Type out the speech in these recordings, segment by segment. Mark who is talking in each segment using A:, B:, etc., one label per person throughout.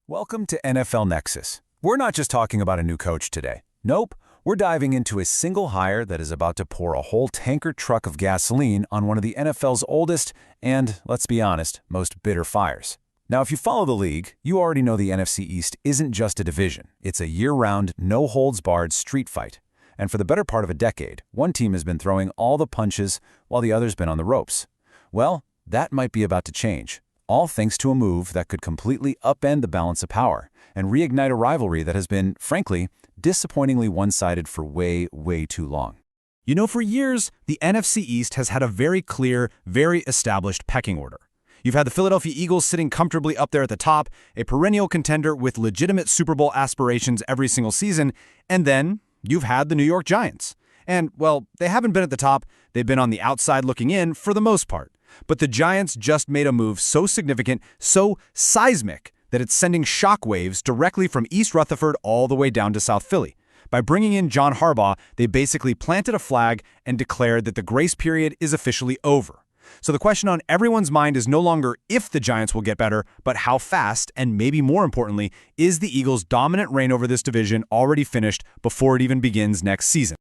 A: Welcome to NFL Nexus. We're not just talking about a new coach today. Nope, we're diving into a single hire that is about to pour a whole tanker truck of gasoline on one of the NFL's oldest and, let's be honest, most bitter fires. Now, if you follow the league, you already know the NFC East isn't just a division. It's a year-round, no-holds-barred street fight. And for the better part of a decade, one team has been throwing all the punches while the other's been on the ropes. Well, that might be about to change. All thanks to a move that could completely upend the balance of power and reignite a rivalry that has been, frankly, disappointingly one-sided for way too long.
B: You know, for years, the NFC East has had a very clear, very established pecking order. You've had the Philadelphia Eagles sitting comfortably up there at the top, a perennial contender with legitimate Super Bowl aspirations every single season, and then you've had the New York Giants. And, well, they haven't been at the top, they've been on the outside looking in for the most part. But the Giants just made a move so significant, so seismic, that it's sending shockwaves directly from East Rutherford all the way down to South Philly. By bringing in John Harbaugh, they basically planted a flag and declared that the grace period is officially over. So the question on everyone's mind is no longer if the Giants will get better, but how fast, and maybe more importantly, is the Eagles' dominant reign over this division already finished before it even begins next season?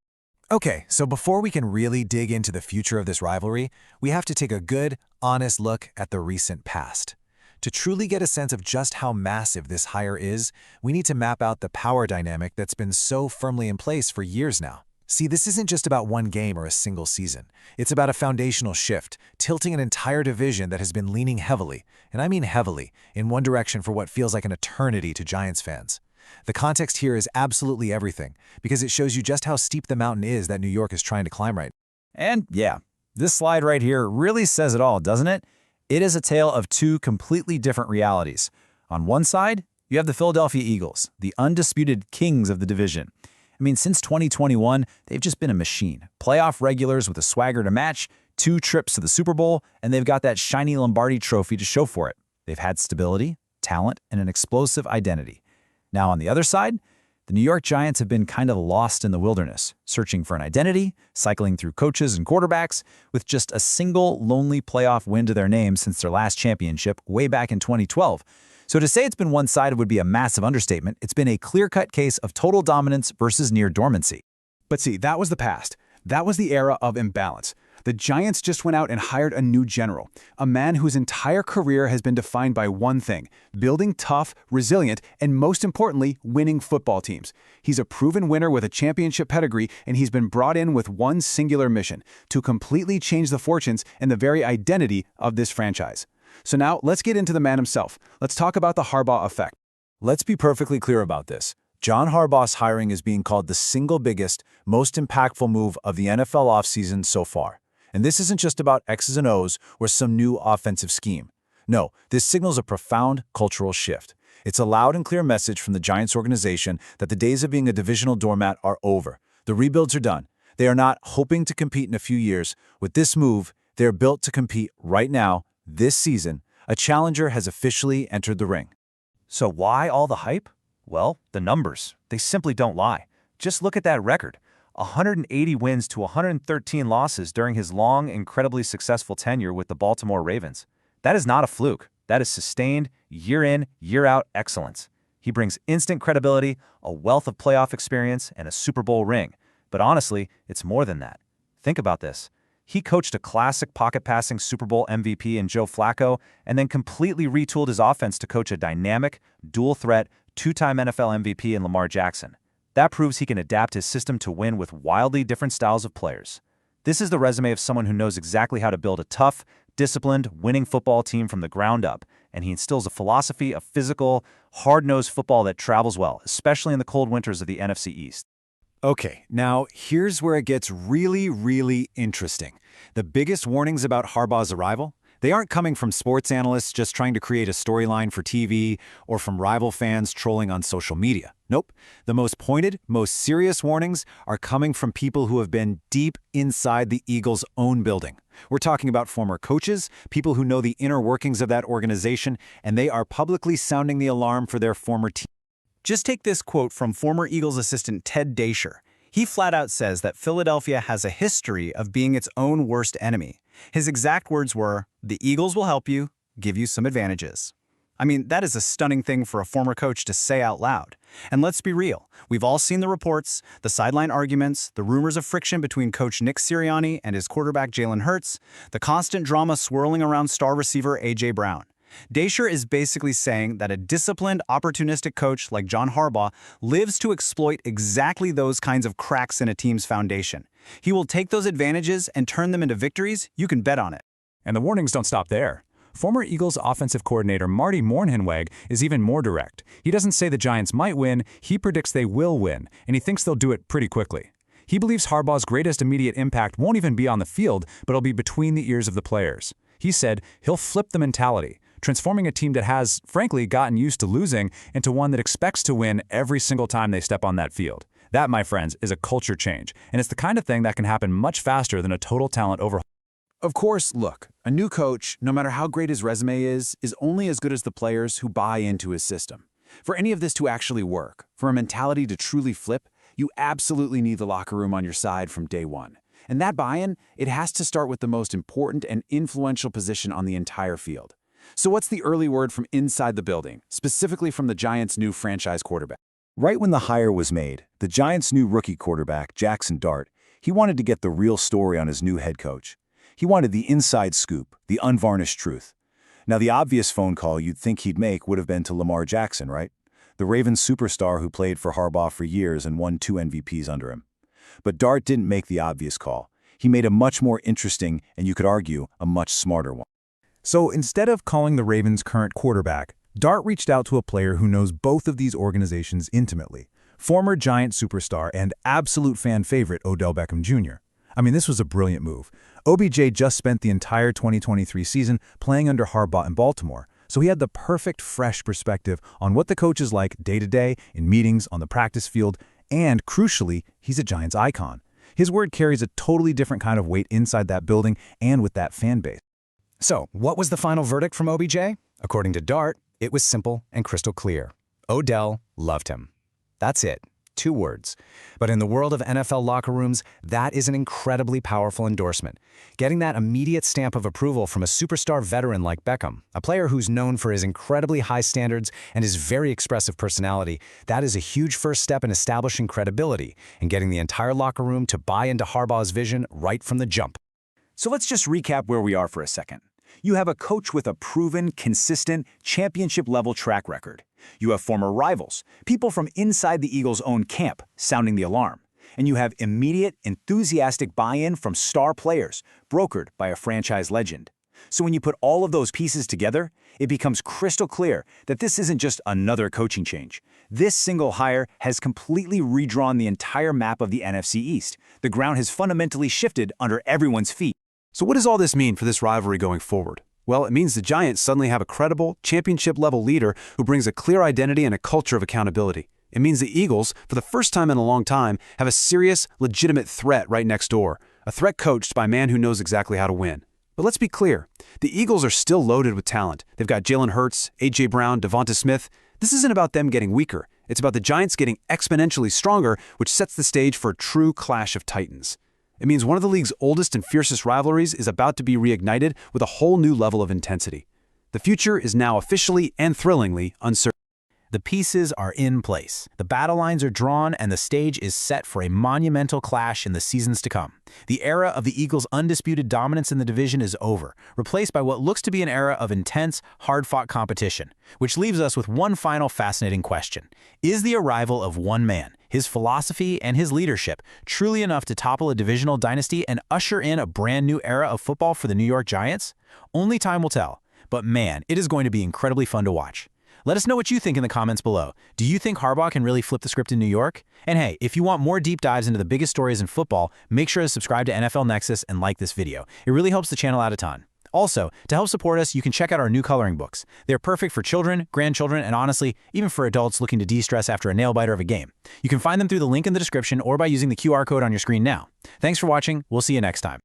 C: Okay, so before we can really dig into the future of this rivalry, we have to take a good, honest look at the recent past. To truly get a sense of just how massive this hire is, we need to map out the power dynamic that's been so firmly in place for years now. See, this isn't just about one game or a single season. It's about a foundational shift, tilting an entire division that has been leaning heavily, and I mean heavily, in one direction for what feels like an eternity to Giants fans. The context here is absolutely everything, because it shows you just how steep the mountain is that New York is trying to climb right now.
A: And yeah, this slide right here really says it all, doesn't it? It is a tale of two completely different realities. On one side, you have the Philadelphia Eagles, the undisputed kings of the division. I mean, since 2021, they've just been a machine. Playoff regulars with a swagger to match, 2 trips to the Super Bowl, and they've got that shiny Lombardi trophy to show for it. They've had stability, talent, and an explosive identity. Now, on the other side, the New York Giants have been kind of lost in the wilderness, searching for an identity, cycling through coaches and quarterbacks, with just a single lonely playoff win to their name since their last championship way back in 2012. So to say it's been one-sided would be a massive understatement. It's been a clear-cut case of total dominance versus near dormancy.
B: But see, that was the past. That was the era of imbalance. The Giants just went out and hired a new general, a man whose entire career has been defined by one thing: building tough, resilient, and most importantly, winning football teams. He's a proven winner with a championship pedigree, and he's been brought in with one singular mission: to completely change the fortunes and the very identity of this franchise. So now, let's get into the man himself. Let's talk about the Harbaugh effect.
A: Let's be perfectly clear about this. John Harbaugh's hiring is being called the single biggest, most impactful move of the NFL offseason so far. And this isn't just about X's and O's or some new offensive scheme. No, this signals a profound cultural shift. It's a loud and clear message from the Giants organization that the days of being a divisional doormat are over. The rebuilds are done. They are not hoping to compete in a few years. With this move, they are built to compete right now, this season. A challenger has officially entered the ring.
D: So why all the hype? Well, the numbers. They simply don't lie. Just look at that record. 180 wins to 113 losses during his long, incredibly successful tenure with the Baltimore Ravens. That is not a fluke. That is sustained, year in, year out excellence. He brings instant credibility, a wealth of playoff experience, and a Super Bowl ring. But honestly, it's more than that. Think about this. He coached a classic pocket-passing Super Bowl MVP in Joe Flacco and then completely retooled his offense to coach a dynamic, dual-threat, 2-time NFL MVP in Lamar Jackson. That proves he can adapt his system to win with wildly different styles of players. This is the resume of someone who knows exactly how to build a tough, disciplined, winning football team from the ground up, and he instills a philosophy of physical, hard-nosed football that travels well, especially in the cold winters of the NFC East.
A: Okay, now here's where it gets really interesting. The biggest warnings about Harbaugh's arrival? They aren't coming from sports analysts just trying to create a storyline for TV or from rival fans trolling on social media. Nope. The most pointed, most serious warnings are coming from people who have been deep inside the Eagles' own building. We're talking about former coaches, people who know the inner workings of that organization, and they are publicly sounding the alarm for their former team.
B: Just take this quote from former Eagles assistant Ted Dasher. He flat out says that Philadelphia has a history of being its own worst enemy. His exact words were, "The Eagles will help you, give you some advantages." I mean, that is a stunning thing for a former coach to say out loud. And let's be real, we've all seen the reports, the sideline arguments, the rumors of friction between coach Nick Sirianni and his quarterback Jalen Hurts, the constant drama swirling around star receiver A.J. Brown. Dasher is basically saying that a disciplined, opportunistic coach like John Harbaugh lives to exploit exactly those kinds of cracks in a team's foundation. He will take those advantages and turn them into victories, you can bet on it.
A: And the warnings don't stop there. Former Eagles offensive coordinator Marty Mornhinweg is even more direct. He doesn't say the Giants might win, he predicts they will win, and he thinks they'll do it pretty quickly. He believes Harbaugh's greatest immediate impact won't even be on the field, but it'll be between the ears of the players. He said he'll flip the mentality, transforming a team that has, frankly, gotten used to losing into one that expects to win every single time they step on that field. That, my friends, is a culture change, and it's the kind of thing that can happen much faster than a total talent overhaul.
C: Of course, look, a new coach, no matter how great his resume is only as good as the players who buy into his system. For any of this to actually work, for a mentality to truly flip, you absolutely need the locker room on your side from day one. And that buy-in, it has to start with the most important and influential position on the entire field. So what's the early word from inside the building, specifically from the Giants' new franchise quarterback?
A: Right when the hire was made, the Giants' new rookie quarterback, Jaxson, he wanted to get the real story on his new head coach. He wanted the inside scoop, the unvarnished truth. Now, the obvious phone call you'd think he'd make would have been to Lamar Jackson, right? The Ravens superstar who played for Harbaugh for years and won 2 MVPs under him. But Dart didn't make the obvious call. He made a much more interesting, and you could argue, a much smarter one.
B: So instead of calling the Ravens' current quarterback, Dart reached out to a player who knows both of these organizations intimately, former Giant superstar and absolute fan favorite Odell Beckham Jr. I mean, this was a brilliant move. OBJ just spent the entire 2023 season playing under Harbaugh in Baltimore, so he had the perfect fresh perspective on what the coach is like day-to-day, in meetings, on the practice field, and, crucially, he's a Giants icon. His word carries a totally different kind of weight inside that building and with that fan base.
C: So, what was the final verdict from OBJ? According to Dart, it was simple and crystal clear. Odell loved him. That's it. 2 words. But in the world of NFL locker rooms, that is an incredibly powerful endorsement. Getting that immediate stamp of approval from a superstar veteran like Beckham, a player who's known for his incredibly high standards and his very expressive personality, that is a huge first step in establishing credibility and getting the entire locker room to buy into Harbaugh's vision right from the jump.
A: So let's just recap where we are for a second. You have a coach with a proven, consistent, championship-level track record. You have former rivals, people from inside the Eagles' own camp, sounding the alarm. And you have immediate, enthusiastic buy-in from star players, brokered by a franchise legend. So when you put all of those pieces together, it becomes crystal clear that this isn't just another coaching change. This single hire has completely redrawn the entire map of the NFC East. The ground has fundamentally shifted under everyone's feet.
B: So what does all this mean for this rivalry going forward? Well, it means the Giants suddenly have a credible, championship-level leader who brings a clear identity and a culture of accountability. It means the Eagles, for the first time in a long time, have a serious, legitimate threat right next door, a threat coached by a man who knows exactly how to win. But let's be clear, the Eagles are still loaded with talent. They've got Jalen Hurts, A.J. Brown, Devonta Smith. This isn't about them getting weaker. It's about the Giants getting exponentially stronger, which sets the stage for a true clash of titans. It means one of the league's oldest and fiercest rivalries is about to be reignited with a whole new level of intensity. The future is now officially and thrillingly uncertain.
C: The pieces are in place, the battle lines are drawn, and the stage is set for a monumental clash in the seasons to come. The era of the Eagles' undisputed dominance in the division is over, replaced by what looks to be an era of intense, hard-fought competition, which leaves us with one final fascinating question. Is the arrival of one man, his philosophy, and his leadership truly enough to topple a divisional dynasty and usher in a brand new era of football for the New York Giants? Only time will tell, but man, it is going to be incredibly fun to watch. Let us know what you think in the comments below. Do you think Harbaugh can really flip the script in New York? And hey, if you want more deep dives into the biggest stories in football, make sure to subscribe to NFL Nexus and like this video. It really helps the channel out a ton. Also, to help support us, you can check out our new coloring books. They're perfect for children, grandchildren, and honestly, even for adults looking to de-stress after a nail-biter of a game. You can find them through the link in the description or by using the QR code on your screen now. Thanks for watching. We'll see you next time.